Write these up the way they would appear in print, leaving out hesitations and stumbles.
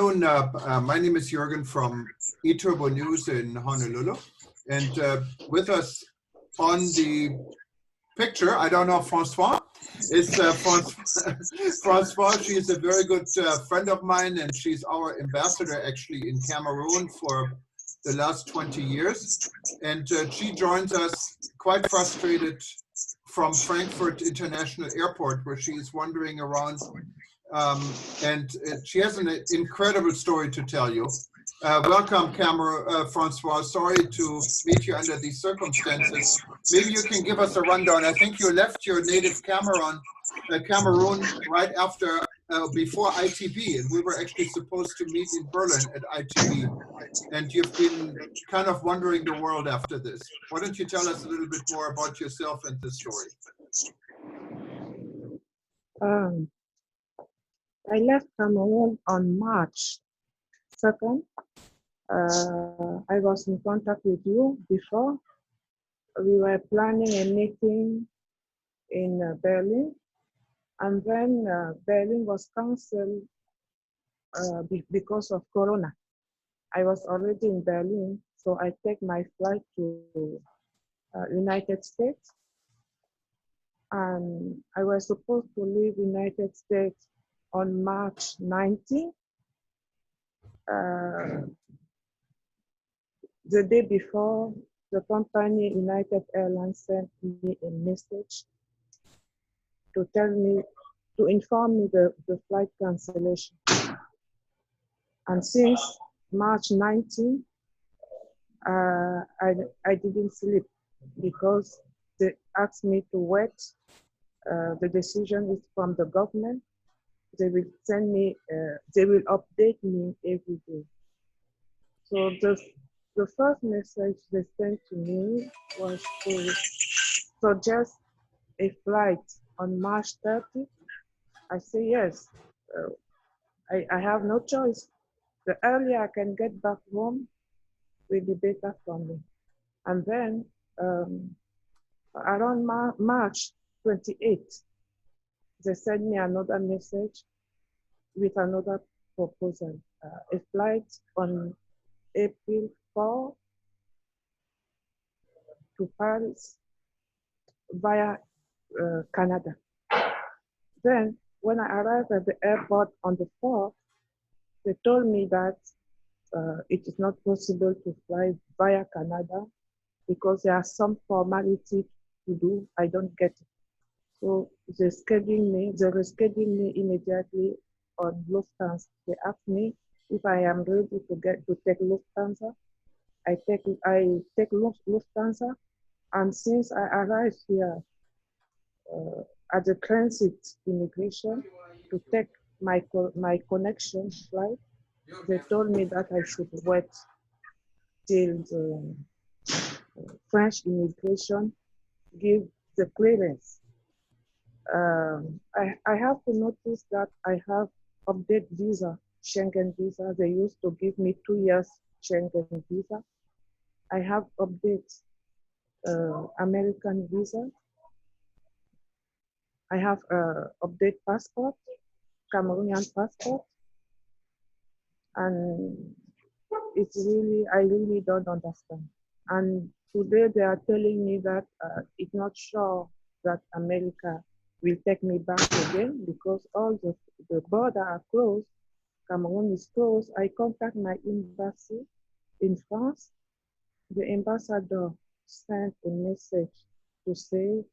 afternoon. My name is Jürgen from ITB News in Honolulu. And with us on the picture, I don't know, Francoise, is Francoise. She is a very good friend of mine, and she's our ambassador actually in Cameroon for the last 20 years. And she joins us quite frustrated from Frankfurt International Airport, where she is wandering around. And she has an incredible story to tell you. Welcome, Francois. Sorry to meet you under these circumstances. Maybe you can give us a rundown. I think you left your native Cameroon right after, before ITB, and we were actually supposed to meet in Berlin at ITB. And you've been kind of wandering the world after this. Why don't you tell us a little bit more about yourself and this story? I left Cameroon on March 2nd. I was in contact with you before. We were planning a meeting in Berlin, and then Berlin was cancelled because of Corona. I was already in Berlin, so I take my flight to United States. And I was supposed to leave United States on March 19th. The day before, the company United Airlines sent me a message to tell me, to inform me the flight cancellation. And since March 19th, I didn't sleep because they asked me to wait. The decision is from the government. They will send me, they will update me every day. So the first message they sent to me was to suggest a flight on March 30th. I say yes, I have no choice. The earlier I can get back home will be better for me. And then around March 28th, they sent me another message with another proposal, a flight on April 4 to Paris via Canada. Then when I arrived at the airport on the 4th, they told me that it is not possible to fly via Canada because there are some formality to do. I don't get it. So they rescheduled me immediately on Lufthansa. They asked me if I am ready to take Lufthansa. I take Lufthansa, and since I arrived here at the transit immigration to take my connection flight, they told me that I should wait till the French immigration give the clearance. I have to notice that I have update visa, Schengen visa. They used to give me 2 years Schengen visa. I have update American visa. I have update passport, Cameroonian passport. And it's really, I really don't understand. And today they are telling me that it's not sure that America will take me back again because all the borders are closed. Cameroon is closed. I contact my embassy in France. The ambassador sent a message to say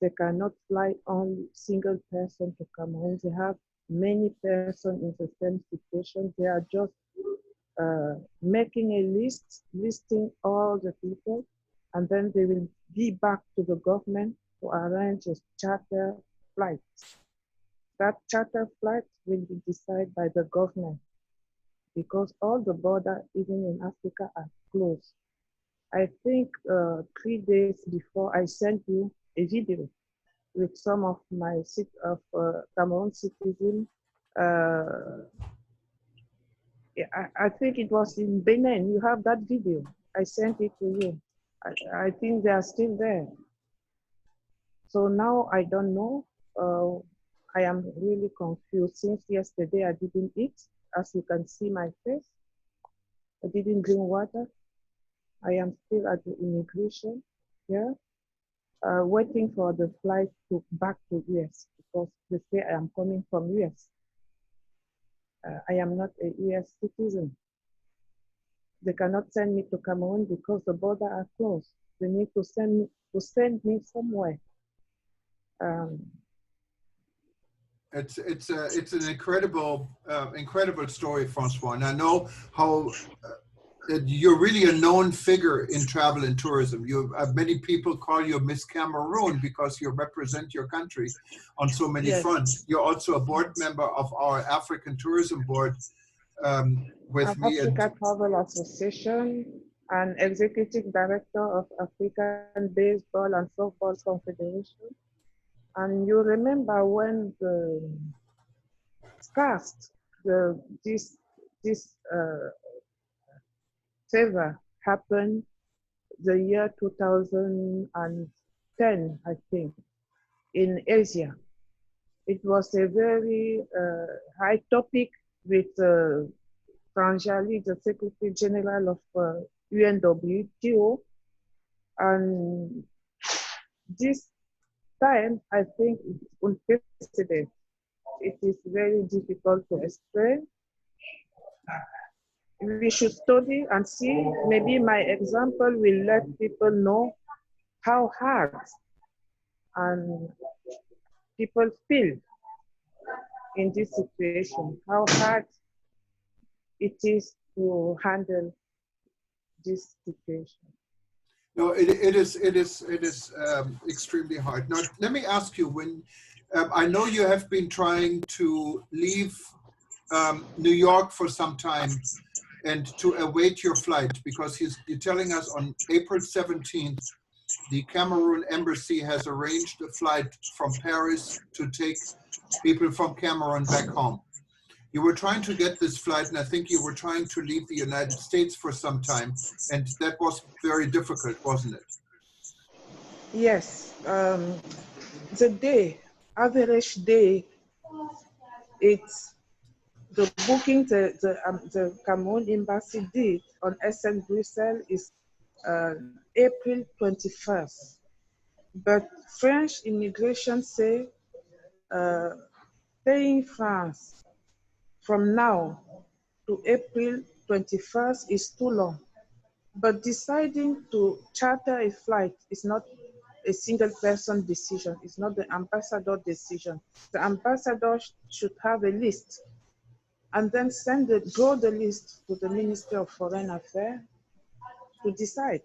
they cannot fly only single person to Cameroon. They have many persons in the same situation. They are just making a list, listing all the people, and then they will be back to the government to arrange a charter flight. That charter flight will be decided by the government because all the borders, even in Africa, are closed. I think 3 days before I sent you a video with some of my Cameroon citizens. I think it was in Benin. You have that video. I sent it to you. I think they are still there. So now I don't know. I am really confused. Since yesterday I didn't eat. as you can see my face. I didn't drink water. I am still at the immigration here, waiting for the flight back to US because they say I am coming from US. I am not a US citizen. They cannot send me to Cameroon because the borders are closed. They need to send me somewhere. It's an incredible story, Francoise. And I know how you're really a known figure in travel and tourism. Many people call you Miss Cameroon because you represent your country on so many fronts. You're also a board member of our African Tourism Board with me. Africa Travel Association and executive director of African Baseball and Softball Confederation. And you remember when the SCARS, this favor happened the year 2010, I think, in Asia. It was a very high topic with Franjali, the Secretary General of UNWTO. And this time, I think it's unprecedented. It is very difficult to explain. We should study and see. Maybe my example will let people know how hard and people feel in this situation, how hard it is to handle this situation. No, it is extremely hard. Now, let me ask you, when I know you have been trying to leave New York for some time and to await your flight, because you're telling us on April 17th, the Cameroon embassy has arranged a flight from Paris to take people from Cameroon back home. You were trying to get this flight, and I think you were trying to leave the United States for some time, and that was very difficult, wasn't it? Yes, the average day, it's the booking the Cameroon embassy did on SN Brussels is April 21st. But French immigration say staying France from now to April 21st is too long. But deciding to charter a flight is not a single person decision. It's not the ambassador decision. The ambassador should have a list and then draw the list to the Ministry of Foreign Affairs to decide.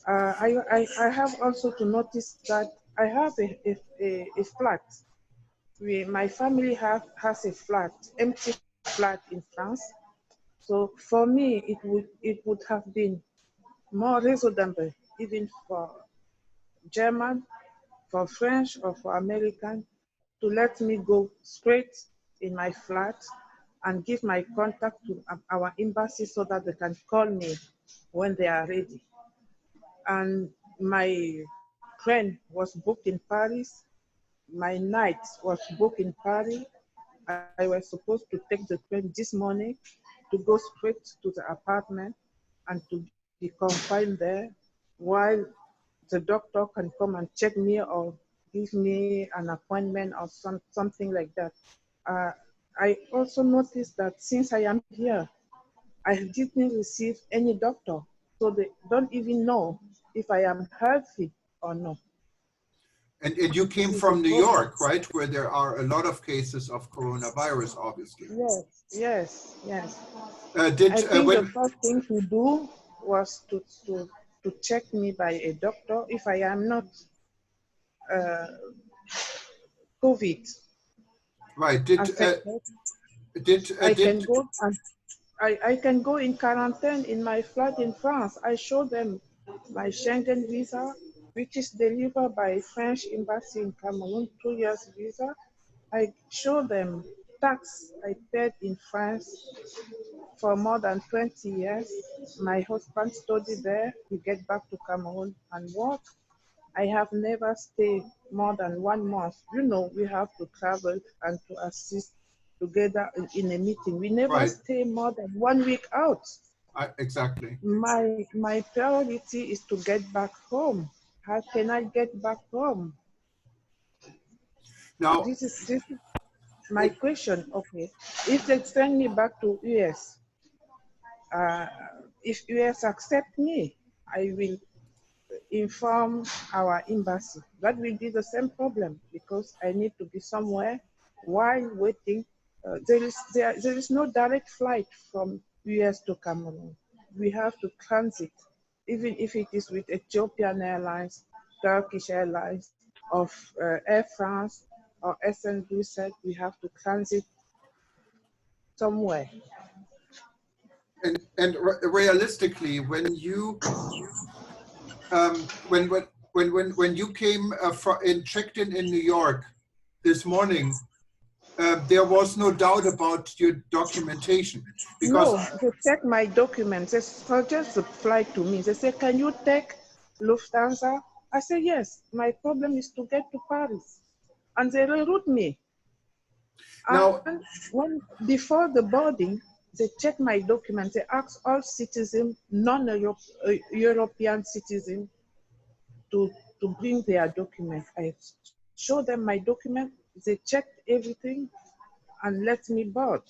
I have also to notice that I have a flat. My family has a flat, empty flat in France. So for me, it would have been more reasonable, even for German, for French, or for American, to let me go straight in my flat and give my contact to our embassy so that they can call me when they are ready. And my train was booked in Paris. My night was booked in Paris. I was supposed to take the train this morning to go straight to the apartment and to be confined there while the doctor can come and check me or give me an appointment or something like that. I also noticed that since I am here, I didn't receive any doctor, so they don't even know if I am healthy or not. And you came from New York, right, where there are a lot of cases of coronavirus, obviously. Yes. I think the first thing to do was to check me by a doctor if I am not COVID. Right. I can go in quarantine in my flat in France. I show them my Schengen visa, which is delivered by French embassy in Cameroon, 2 years visa. I show them tax I paid in France for more than 20 years. My husband studied there. We get back to Cameroon and work. I have never stayed more than 1 month. You know, we have to travel and to assist together in a meeting. We never Right. stay more than 1 week out. Exactly. My priority is to get back home. How can I get back home? Now, This is my question. Okay, if they send me back to US, if US accept me, I will inform our embassy. That will be the same problem because I need to be somewhere while waiting. There is no direct flight from US to Cameroon. We have to transit, even if it is with Ethiopian Airlines, Turkish Airlines, of Air France or SN we have to transit somewhere. And realistically, when you when you came checked in New York this morning, there was no doubt about your documentation, because No, they check my documents. They suggest the flight to me. They say, "Can you take Lufthansa?" I say, "Yes. My problem is to get to Paris," and they reroute me. Now, And before the boarding, they check my documents. They ask all citizens, non-European citizens, to bring their documents. I show them my document. They checked everything and let me board.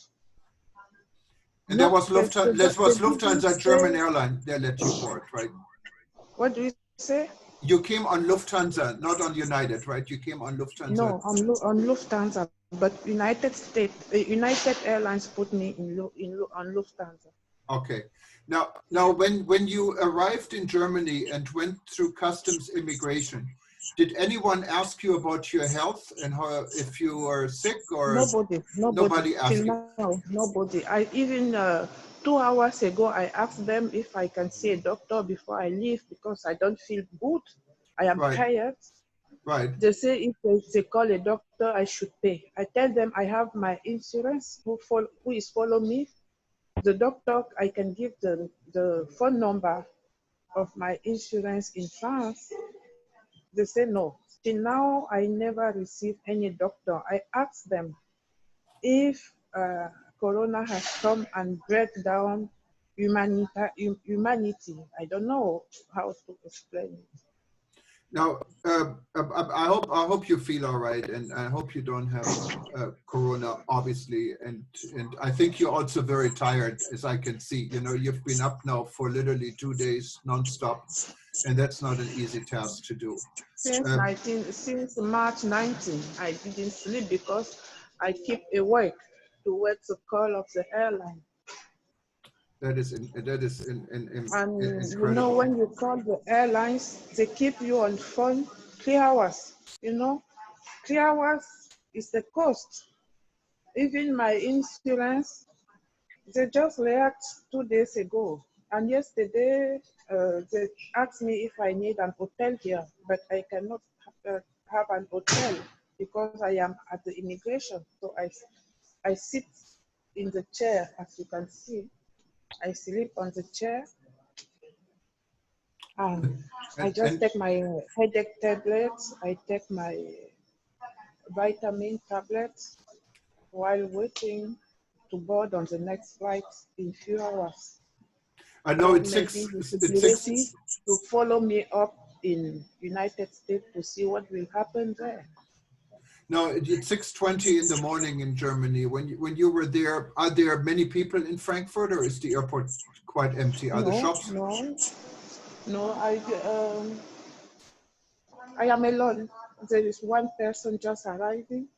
and there was They Lufthansa, German airline, they let you board, right? What do you say? You came on Lufthansa, not on United, right? You came on Lufthansa. No, on Lufthansa, but United Airlines put me on Lufthansa. Okay. Now, when you arrived in Germany and went through customs immigration, did anyone ask you about your health and if you were sick, or nobody asked you? Now, nobody. I even 2 hours ago, I asked them if I can see a doctor before I leave because I don't feel good. I am tired. Right. They say if they call a doctor, I should pay. I tell them I have my insurance who is follow me. The doctor, I can give the phone number of my insurance in France. They say no. Till now, I never received any doctor. I asked them if Corona has come and break down humanity. I don't know how to explain it. Now, I hope you feel all right, and I hope you don't have Corona, obviously. And I think you're also very tired, as I can see. You know, you've been up now for literally 2 days nonstop, and that's not an easy task to do. Since March 19, I didn't sleep because I keep awake to wait the call of the airline. And incredible. You know, when you call the airlines, they keep you on phone 3 hours. You know, 3 hours is the cost. Even my insurance, they just react 2 days ago. And yesterday, they asked me if I need an hotel here, but I cannot have an hotel because I am at the immigration. So I sit in the chair, as you can see. I sleep on the chair. I just take my headache tablets. I take my vitamin tablets while waiting to board on the next flight in few hours. I know it's maybe ready to follow me up in United States to see what will happen there. No, it's 6:20 in the morning in Germany. When you were there, are there many people in Frankfurt, or is the airport quite empty? Are the shops? No. I am alone. There is one person just arriving.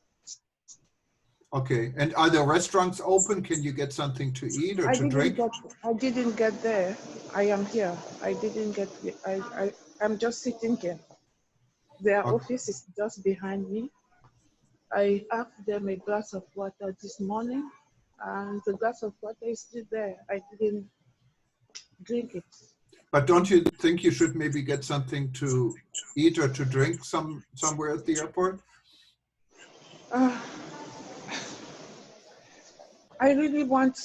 Okay, and are the restaurants open? Can you get something to eat or to drink? I didn't get there. I am here. I didn't get. I'm just sitting here. Their office is just behind me. I asked them a glass of water this morning, and the glass of water is still there. I didn't drink it. But don't you think you should maybe get something to eat or to drink somewhere at the airport? I really want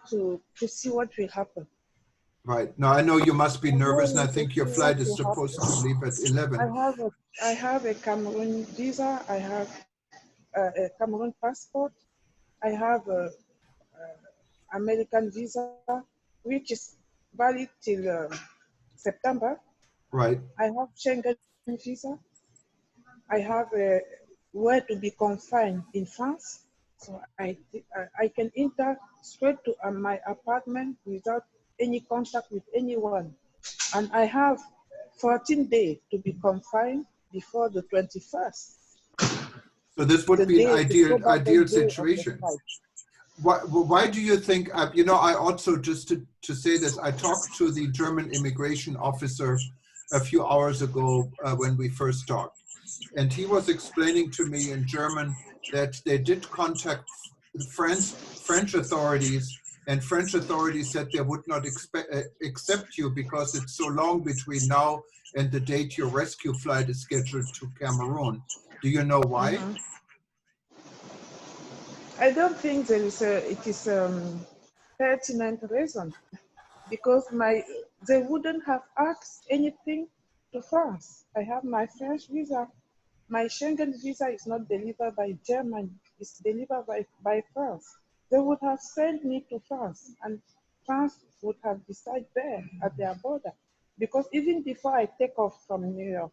to see what will happen. Right. Now, I know you must be nervous, and I think your flight is supposed to leave at 11. I have a Cameroon visa. I have a Cameroon passport. I have a American visa, which is valid till September. Right. I have Schengen visa. I have where to be confined in France. So I can enter straight to my apartment without any contact with anyone. And I have 14 days to be confined before the 21st. So this would be an ideal Day of the situation. flight. Why do you think, you know, I also, just to say this, I talked to the German immigration officer a few hours ago when we first talked. And he was explaining to me in German that they did contact French authorities, and French authorities said they would not accept you because it's so long between now and the date your rescue flight is scheduled to Cameroon. Do you know why? Mhm. I don't think there is it is pertinent reason, because they wouldn't have asked anything to France. I have my French visa. My Schengen visa is not delivered by Germany, it's delivered by France. They would have sent me to France, and France would have decided there at their border. Because even before I take off from New York,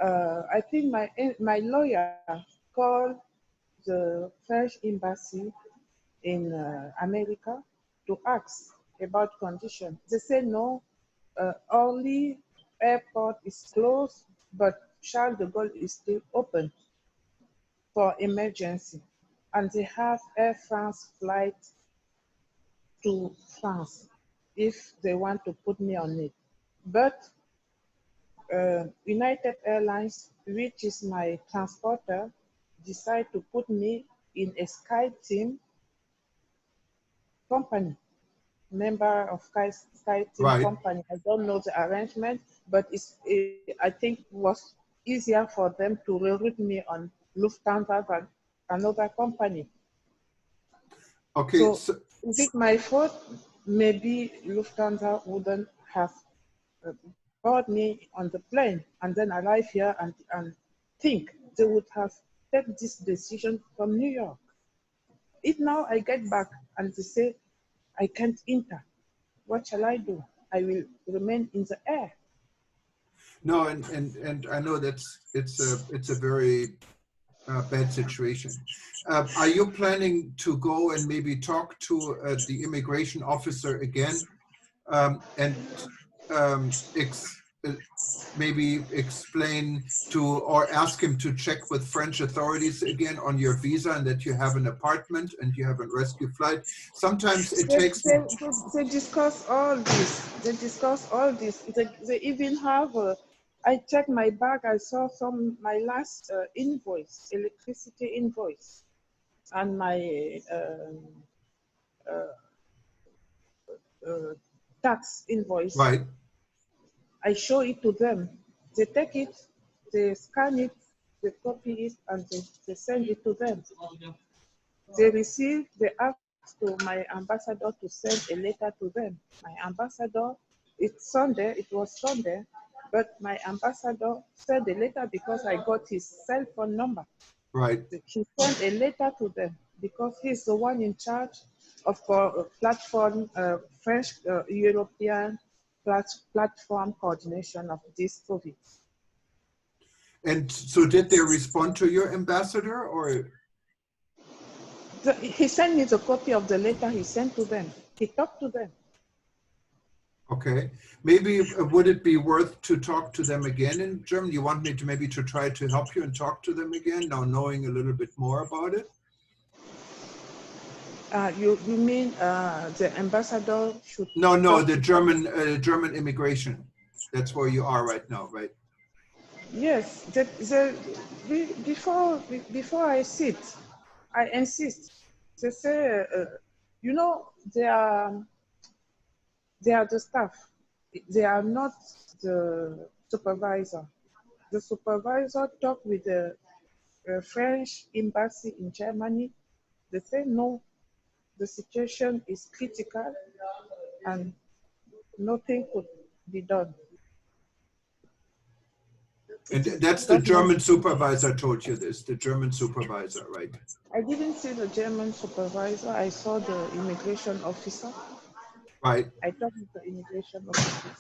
I think my lawyer called the French embassy in America to ask about conditions. They say no, only airport is closed, but Charles de Gaulle is still open for emergency. And they have Air France flight to France if they want to put me on it. But United Airlines, which is my transporter, decide to put me in a Sky Team company, member of Sky Team Right. company. I don't know the arrangement, but I think it was easier for them to reroute me on Lufthansa than another company. Okay. So is it my fault? Maybe Lufthansa wouldn't have brought me on the plane and then arrive here and think they would have taken this decision from New York. If now I get back and they say I can't enter, what shall I do? I will remain in the air. No, and I know it's a very bad situation. Are you planning to go and maybe talk to the immigration officer again and maybe explain to, or ask him to check with French authorities again on your visa and that you have an apartment and you have a rescue flight? Sometimes it takes... They discuss all this. They discuss all this. They even have, I checked my bag, I saw my last invoice, electricity invoice, and my tax invoice. Right. I show it to them. They take it, they scan it, they copy it, and they send it to them. They receive, they ask to my ambassador to send a letter to them. My ambassador, it was Sunday, but my ambassador sent a letter because I got his cell phone number. Right. He sent a letter to them because he's the one in charge of platform, French European platform coordination of this COVID. And so did they respond to your ambassador, or? He sent me the copy of the letter he sent to them. He talked to them. Okay, maybe would it be worth to talk to them again in German? You want me to maybe to try to help you and talk to them again, now knowing a little bit more about it? You mean the ambassador should? No, the German immigration. That's where you are right now, right? Yes, before I sit, I insist. They say, you know, they are the staff. They are not the supervisor. The supervisor talked with the French embassy in Germany. They say no, the situation is critical and nothing could be done. And that's the German supervisor told you this, the German supervisor, right? I didn't see the German supervisor. I saw the immigration officer. Right. I talked with the immigration officer.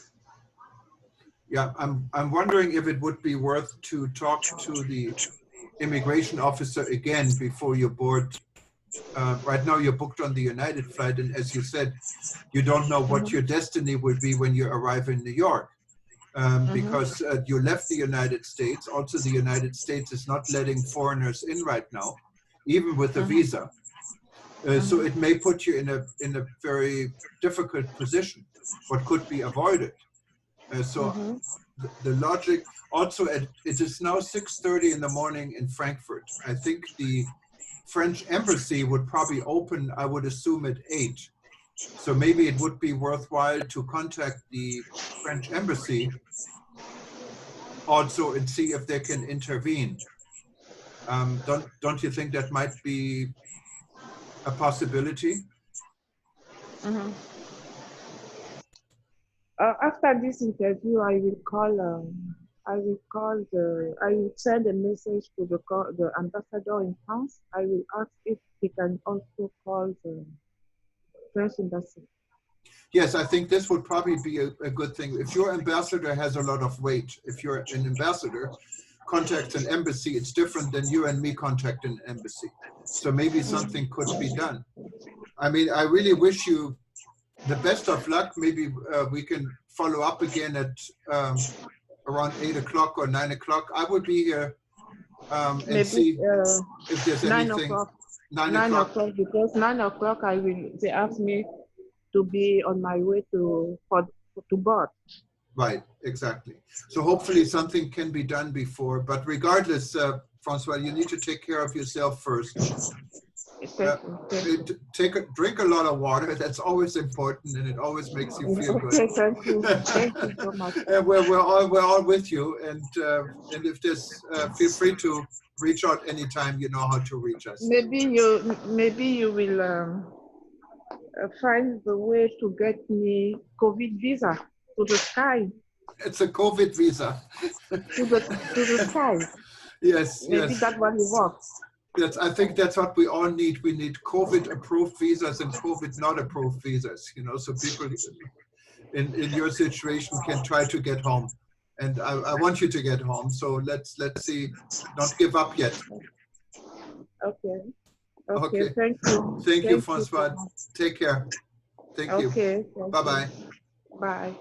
Yeah, I'm wondering if it would be worth to talk to the immigration officer again before you board. Right now you're booked on the United flight, and as you said, you don't know what your destiny will be when you arrive in New York. Because you left the United States. Also, the United States is not letting foreigners in right now, even with a visa. So it may put you in a very difficult position, what could be avoided. The logic, also it is now 6:30 in the morning in Frankfurt. I think the French embassy would probably open, I would assume, at 8. So maybe it would be worthwhile to contact the French embassy also and see if they can intervene. Don't you think that might be a possibility? After this interview, I will send a message to the ambassador in France. I will ask if he can also call the French embassy. Yes, I think this would probably be a good thing. If your ambassador has a lot of weight, if you're an ambassador, contacts an embassy, it's different than you and me contact an embassy. So maybe something could be done. I mean, I really wish you the best of luck. Maybe we can follow up again at around 8 o'clock or 9 o'clock. I would be here and maybe, see if there's 9 anything. o'clock. 9 o'clock, because 9 o'clock they asked me to be on my way to board. Right, exactly. So hopefully something can be done before, but regardless, Francoise, you need to take care of yourself first. Drink a lot of water. That's always important, and it always makes you feel good. Okay, thank you. Thank you so much. And we're all with you, and if there's, feel free to reach out anytime. You know how to reach us. Maybe you will find the way to get me COVID visa to the sky. It's a COVID visa. to the sky. Yes, maybe that one will work. I think that's what we all need. We need COVID-approved visas and COVID-not-approved visas. You know, so people in your situation can try to get home. And I want you to get home. So let's see. Don't give up yet. Okay. Thank you. Thank you, Francoise. Take care. Thank you. Okay. Bye-bye. Bye.